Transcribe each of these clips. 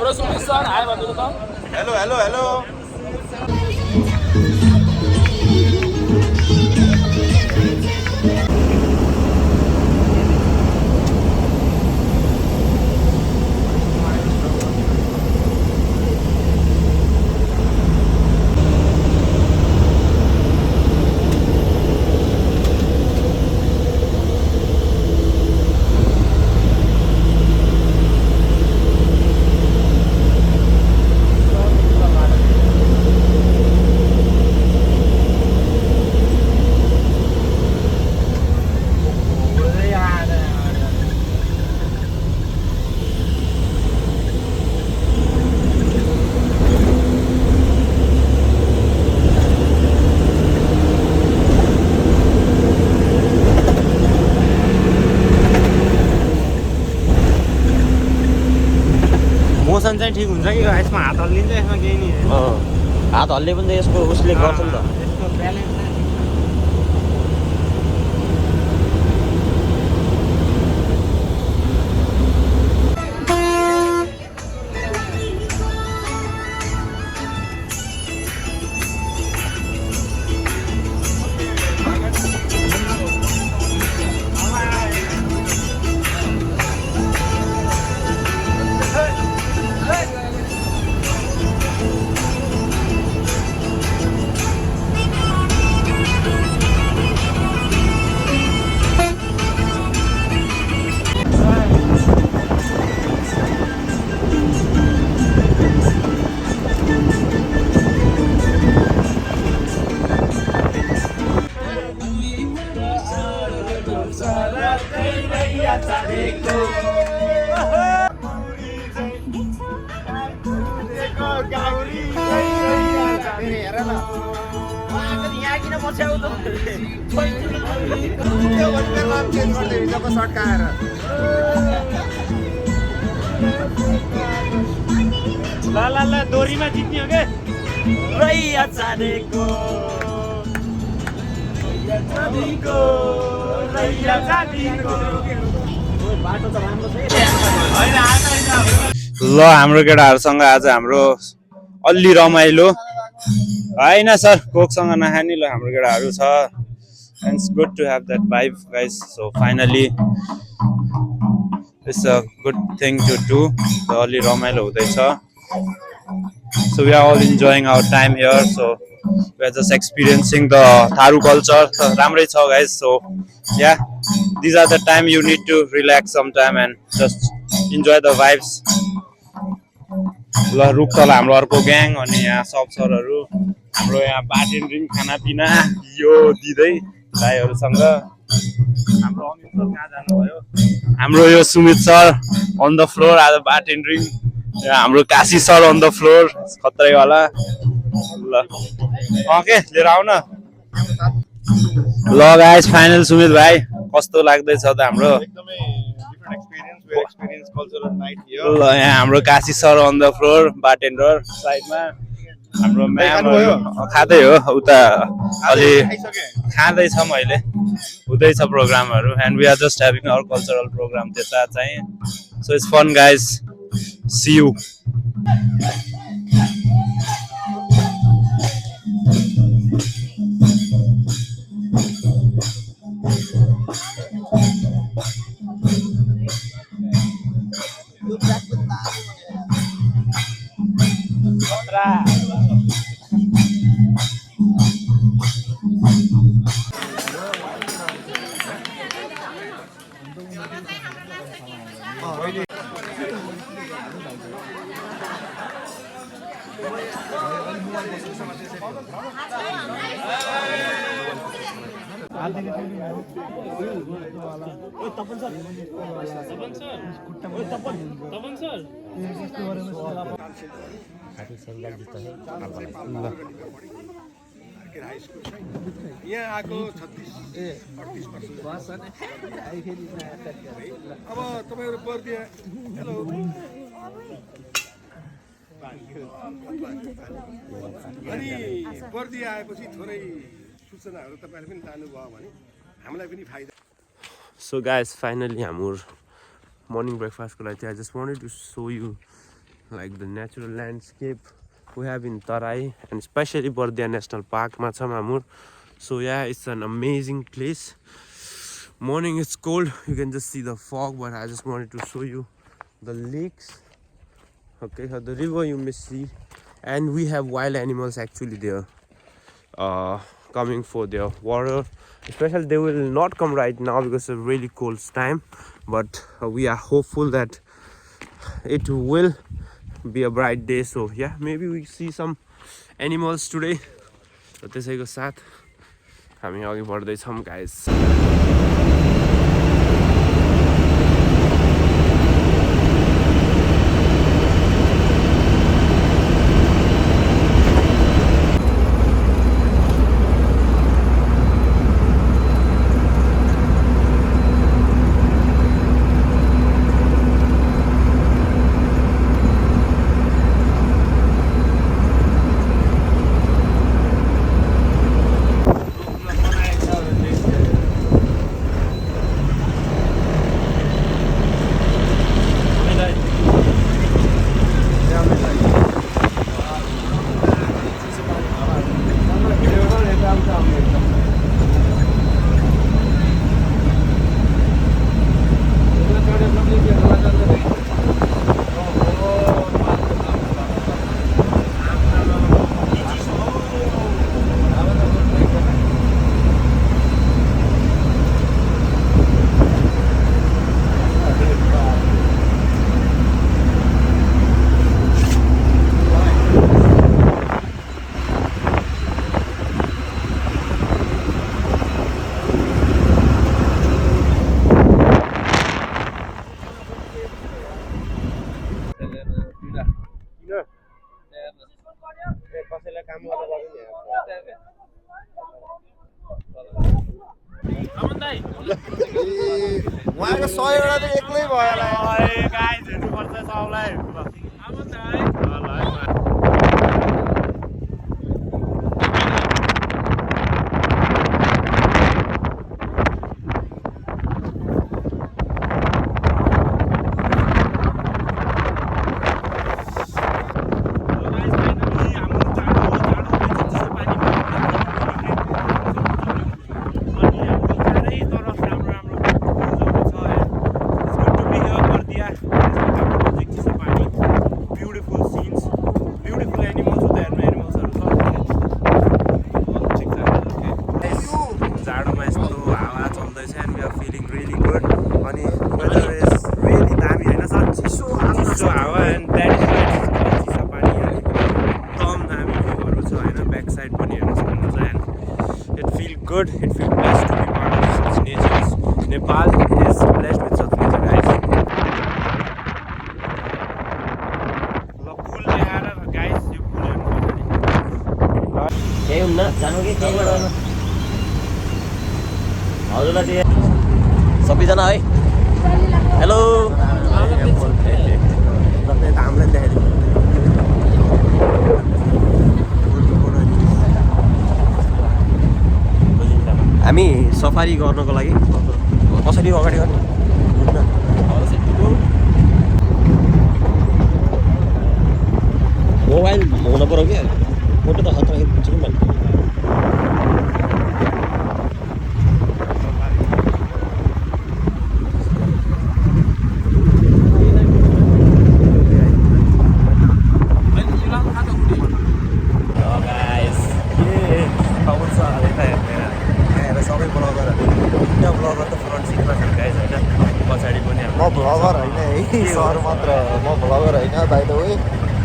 हाम्रो Sumit sir hi भन्नु त हेलो हेलो हेलो मोसन चाहिँ ठिक हुन्छ कि यसमा हात हल्लिन्छ यसमा केही नि हात हल्ले पनि त यसको उसले गर्छ नि त यसको ब्यालेन्स ल दोरीमा जित्ने हो के रैया चाँदेको बाटो त राम्रो छ ल हाम्रो केटाहरूसँग आज हाम्रो अलि रमाइलो होइन सर कोकसँग नखाने ल हाम्रो केटाहरू छ and it's good to have that vibe guys so finally it's a good thing to do the अलि रमाइलो हुँदैछ so we are all enjoying our time here so we are just experiencing the Tharu culture ramrai cha guys so yeah these are the time you need to relax sometime and just enjoy the vibes ल रुखतल हाम्रो अर्को gang अनि यहाँ सब सरहरू हाम्रो यहाँ बाटेन ड्रिङ खानापिना यो दिँदै भाइहरूसँग हाम्रो अमित सर कहाँ जानुभयो हाम्रो यो Sumit sir on the floor आज बाटेन ड्रिङ हाम्रो Kashi sir on the floor खतरैवाला ल के लिएर आउन ल गाइस फाइनल सुमित भाइ कस्तो लाग्दैछ त हाम्रो ल यहाँ हाम्रो Kashi sir on the floor bartender साइडमा हाम्रो म्याम खाँदै हो उता अलि खाँदैछ मैले हुँदैछ प्रोग्रामहरू and we are just having our cultural program त्यता चाहिँ so it's fun guys see you यहाँ आएको 36-38 वर्ष अब तपाईँहरू बर्दिया हेलो अनि बर्दिया आएपछि थोरै सूचनाहरू तपाईँले पनि लानुभयो भने हामीलाई पनि फाइदा So guys, finally हाम्रो morning breakfast को लागि I just wanted to show you like the natural landscape we have in Tarai, and especially Bardia National Park, Machamamur. So yeah, it's an amazing place. Morning it's cold, you can just see the fog, but I just wanted to show you the lakes. Okay, so the river you may see, and we have wild animals actually there, coming for their water. Especially they will not come right now because it's a really cold time, but we are hopeful that it will be a bright day. So yeah, maybe we see some animals today. So त्यसैको साथ हामी अघि बढ्दैछौँ guys. उहाँको 100 एउटा त एक्लै भयो होला गाइस हेर्नुपर्छ सबलाई good. It feels blessed to be part of such natures. Nepal is blessed with such nature, guys. केही हुन्न जानु कि केही गर्नु हजुरलाई दिए सबैजना है हेलो हामीलाई देखाइदिनु हामी सफारी गर्नको लागि कसरी अगाडि गर्ने मोबाइल हुन पर्यो क्या फोटो त हातमा खिच्नु पनि भ्लगर होइन है सर मात्र म भ्लगर होइन बाइ द वे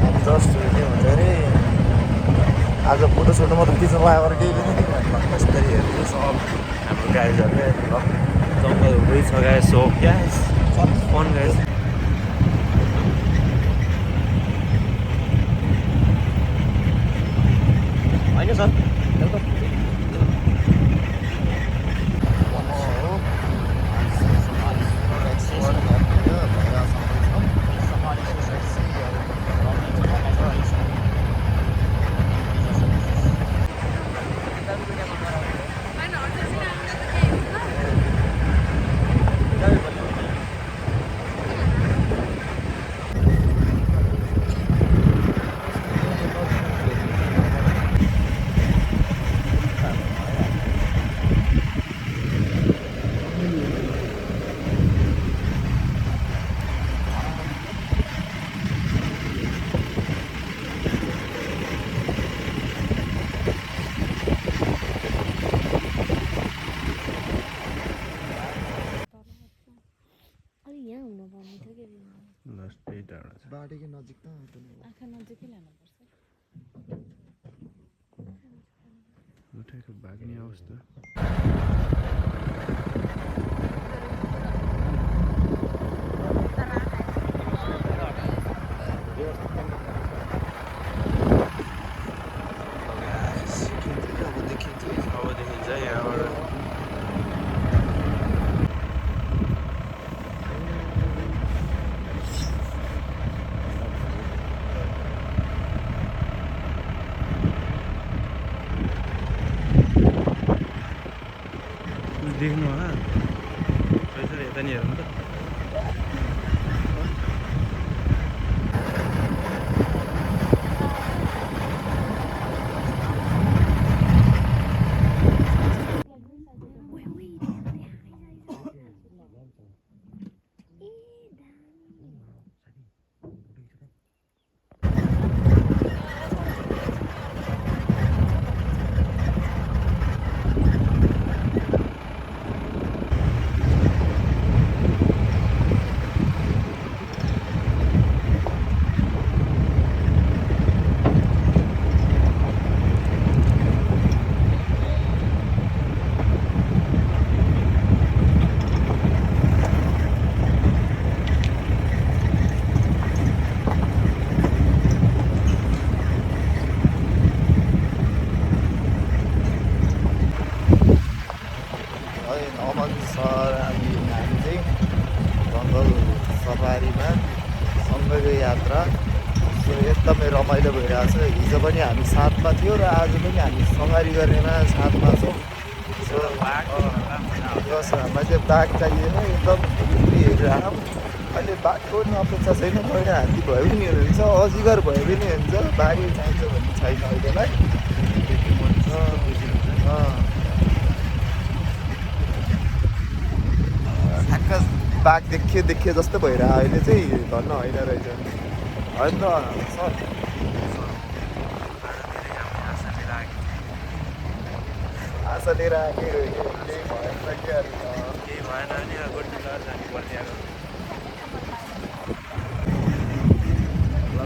हामी जस्ट के भन्छ अरे आज फोटो सोटो मात्र खिच्नु पाएर केही पनि कसरी हेर्नु सब हाम्रो गाइजहरूले जङ्गलहरू छ गाइस सो ग्यास फन गाइस होइन सर यहाँ हुनुपर्ने थियो कि त्यही टाढा छ बाटोकै नजिक त आँखा नजिकै लानुपर्छ उठाएको भाग्ने अवस्था देख्नु होला यता नि हेरौँ त नमन सर हामी चाहिँ जङ्गल सफारीमा सँगैको यात्रा सो एकदमै रमाइलो भइरहेछ हिजो पनि हामी साथमा थियो र आज पनि हामी सवारी गर्नेमा साथमा छौँ सो मैले बाघ चाहिएन एकदम हेरिरहेको अहिले बाघको पनि अपेक्षा छैन पहिला हात्ती भए पनि हुन्छ अजिगर भए पनि हुन्छ बाघै चाहिन्छ भन्ने छैन अहिलेलाई ठ्याक्क बाघ देखियो जस्तो भइरहेको अहिले चाहिँ धन्न होइन रहेछ होइन त सर आशा लिएर आएकै केही भएन कि केही भएन नि गोडमेलर जानु पर्थ्यो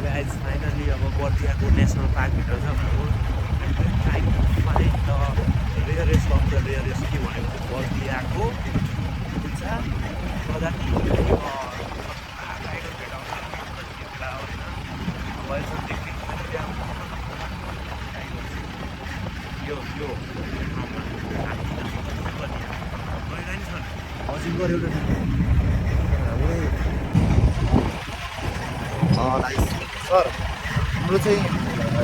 गाइज फाइनली अब बर्दियाको नेसनल पार्कभित्र छ हाम्रो time find the rarest of the rarest के भनेको बर्दियाको प्रजाति टाइगर भेटाउँछ यो अजिङ्गर एउटा नाइस सर हाम्रो चाहिँ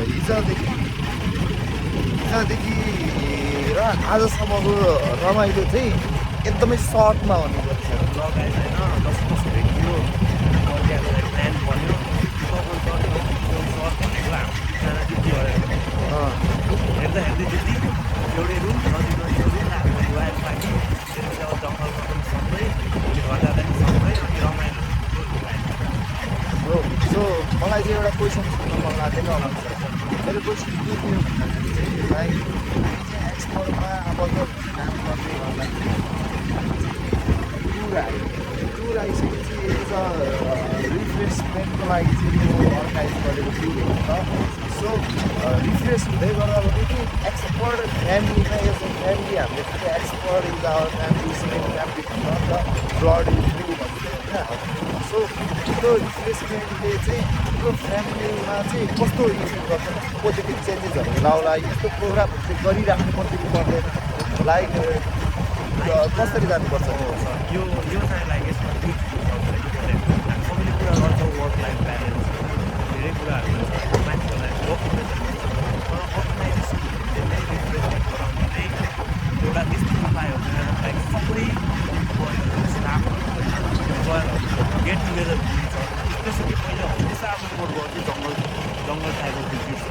हिजोदेखि र आजसम्मको रमाइलो चाहिँ एकदमै सर्टमा हुनुपर्छ लगाएछ होइन जस्तो भेटियो बर्दियाको प्लान बन्यो सर्ट भनेको हाम्रो एकजना जुत्ती गरेको हेर्दा जुत्ती एउटै रुम नजिक रुम हाम्रो रोयल पार्टी त्यसपछि अब जङ्गलमा पनि सँगै घर जाँदा पनि सँगै अनि रमाइलो सो मलाई चाहिँ एउटा क्वेसन सोध्नु मन लागेको मेरो क्वेसन के थियो भन्दाखेरि चाहिँ भाइ एक्सपोर्टमा अब काम गर्ने टुर आइसकेपछि एज अ रिफ्रेसमेन्टको लागि चाहिँ यो अर्गनाइज गरेको टुर हो त सो रिफ्रेस हुँदै गर्दा भने कि एक्सपर्ट फ्यामिलीमा एज अ फ्यामिली हामीले चाहिँ expert is our family same family भन्छ ब्लड इज न्यू भन्छ होइन सो त्यो रिफ्रेसमेन्टले चाहिँ त्यो फ्यामिलीमा चाहिँ कस्तो इफेक्ट गर्छ पोजिटिभ चेन्जेसहरू ल्याउला यस्तो प्रोग्रामहरू चाहिँ गरिराख्नु पर्छ कि पर्दैन लाइक कसरी जानुपर्छ यो चाहिँ लाइक यसमा सबैले कुरा गर्छ वर्क लाइफ ब्यालेन्स धेरै कुराहरू छ मान्छेहरूलाई वर्क तर अर्गनाइजेसनहरूले नै रिप्रेजेन्ट गराउने चाहिँ एउटा त्यस्तो उपाय हो लाइक सबै स्टाफहरू गेट टुगेदर हुन्छ स्पेसली पहिला हमेसा अब रिपोर्ट गर्थ्यो जङ्गल टाइपको बिजनेस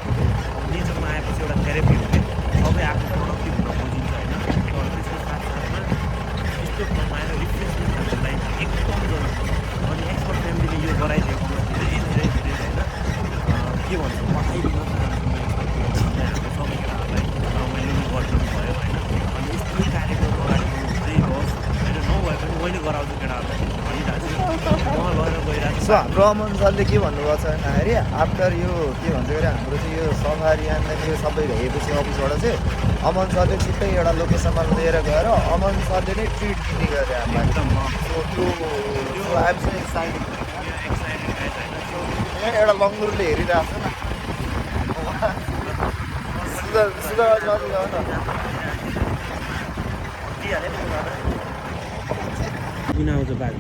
नेचरमा आएपछि एउटा थेरेपी हो कि सबै आफ्नो प्रोडक्टिभ हुन खोजिन्छ होइन तर त्यसको साथसाथमा यस्तो रमाएर रिफ्रेसमेन्टहरूको लागि एकदम जरुरी अनि एक्सपर्ट फ्यामिलीले यो गराइदिएको धेरै होइन के भन्छ बताइदिन चाहन्छु हाम्रो सबै कुराहरूलाई रमाइलो गर्नु भयो होइन अनि यस्तै कार्यक्रम अगाडि चाहिँ होस् होइन नभए पनि मैले सो हाम्रो अमन सरले के भन्नुभएको छ भन्दाखेरि आफ्टर यो के भन्छ अरे हाम्रो चाहिँ यो सफारी एन्ड यो सबै भएपछि अफिसबाट चाहिँ अमन सरले छिट्टै एउटा लोकेसनमा लिएर गएर अमन सरले नै ट्रिट दिने गरे हामीलाई एउटा लङ्गुरले हेरिरहेको छ किन आउँछ बाघ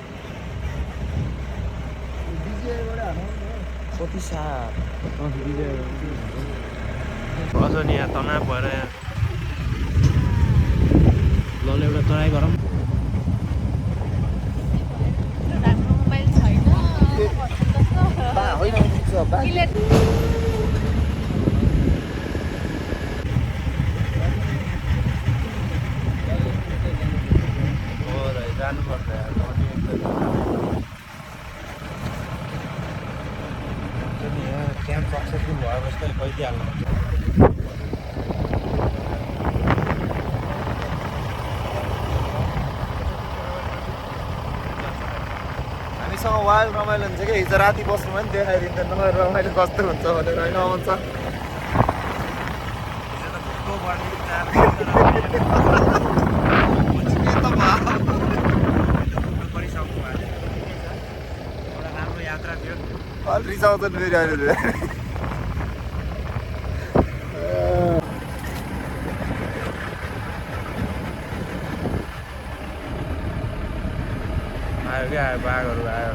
कति साह्रो अझ नि यहाँ तनाव भएर यहाँ ल एउटा ट्राई गरौँ मोबाइल छैन जानुपर्छ क्याम्प सक्सेसफुल भएपछि त गइदिइहाल्नु हामीसँग वाइल्ड रमाइलो हुन्छ क्या हिजो राति बस्नुमा पनि देखाइदिन्छ नभए रमाइलो कस्तो हुन्छ भनेर होइन अमन सर राम्रो यात्रा थियो अलि रिसाउँछन् फेरि अहिले आयो क्या आयो बाघहरू आयो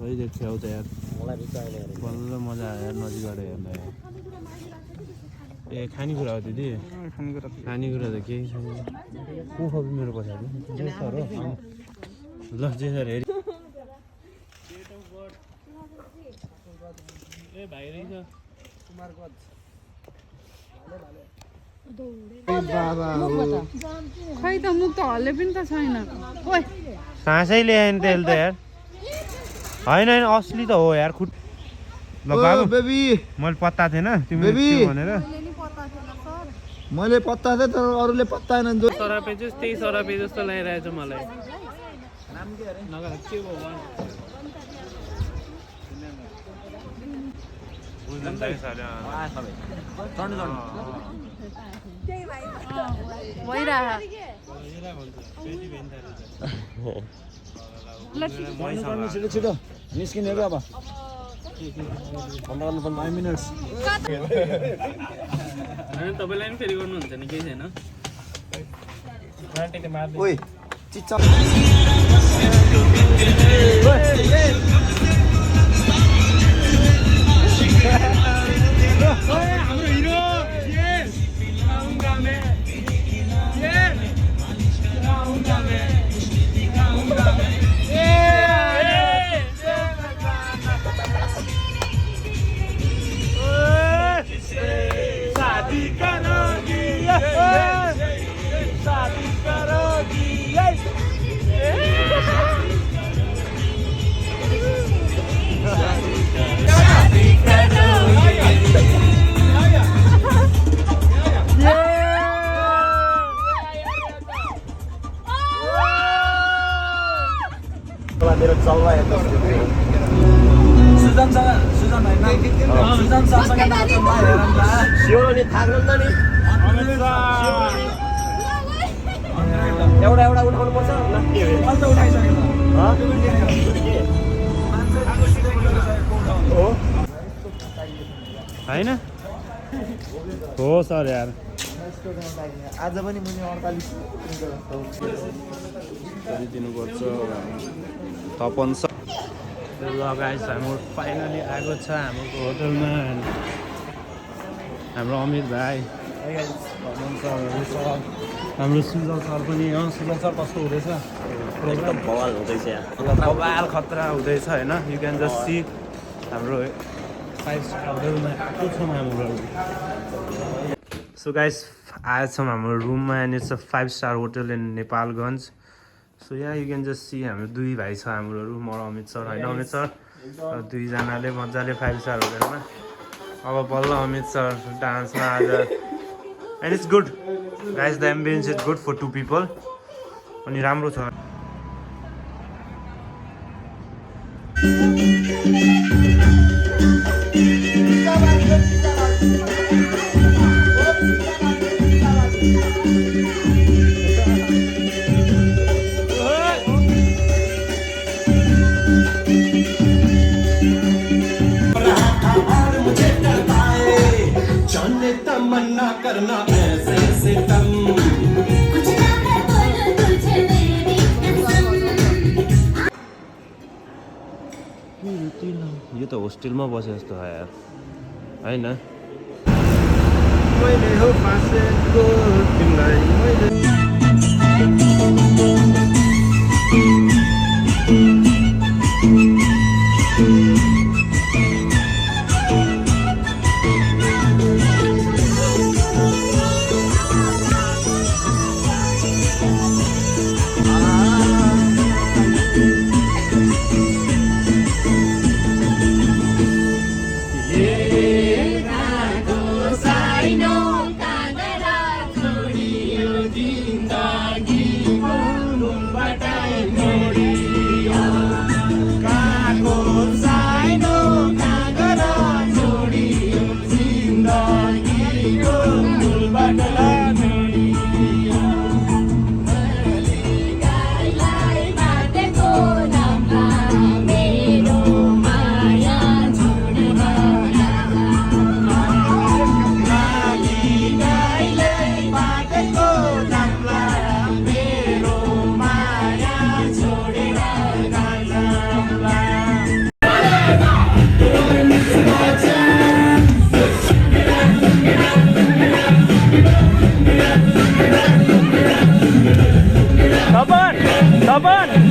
सही देख्थ्यो त यार बल्ल मजा आयो यार नजिकबाट हेर्दा यार ए खानेकुरा हो दिदी खानेकुरा त केही छैन को खबी मेरो पछाडि जे सर हो ल जे सर हेरि ए भाइ रहेछ खै त मुख त हल्ले पनि त छैन ओइ सासै ल्याएन तेल त यार होइन होइन असली त हो यार खुट ल बाबु बेबी मैले पत्ता थिएन तिमीले बेबी। के भनेर मैले पत्ता थिएँ तर अरूले पत्ताएन सरापे चाहिँ त्यही सरापे जस्तो लागिरहेछ मलाई नगर के भयो छिटो निस्किने अब 5 मिनट्स तपाईँलाई पनि फेरि गर्नुहुन्छ नि केही छैन ओइ चिच्चा हाम्रो हिरो मेरो चल्ला हेर्दा सियोनी थाक्नु त नि एउटा एउटा उठाउनु पर्छ होइन हो सर यार आज पनि मैले 48 दिनुपर्छ तपन लगाइस हाम्रो फाइनली आएको छ हाम्रो होटलमा हाम्रो अमित भाइ हाम्रो सुजल सर पनि सुजल सर कस्तो हुँदैछ एकदम बवाल हुँदैछ यहाँ बबाल खतरा हुँदैछ होइन यु क्यान जस्ट सी हाम्रो 5 स्टार होटलमा आएको छौँ हाम्रो सो गाइस आएछौँ हाम्रो रुममा and it's a 5 star hotel in Nepalgunj so यहाँ यु क्यान जस्ट सी हाम्रो दुई भाइ छ हाम्रोहरू म र अमित सर होइन अमित सर दुईजनाले मजाले 5 स्टार होटलमा अब बल्ल अमित सर डान्समा आज and it's good guys the ambience is good for 2 people अनि राम्रो छ तमन्ना करना ऐसे सितम कुछ ना मैं बोलूं तुझे मेरी कसम यो त होस्टेलमा बसे जस्तो हो यार होइन मैले हो पासेको तिमीलाई मैले Taban!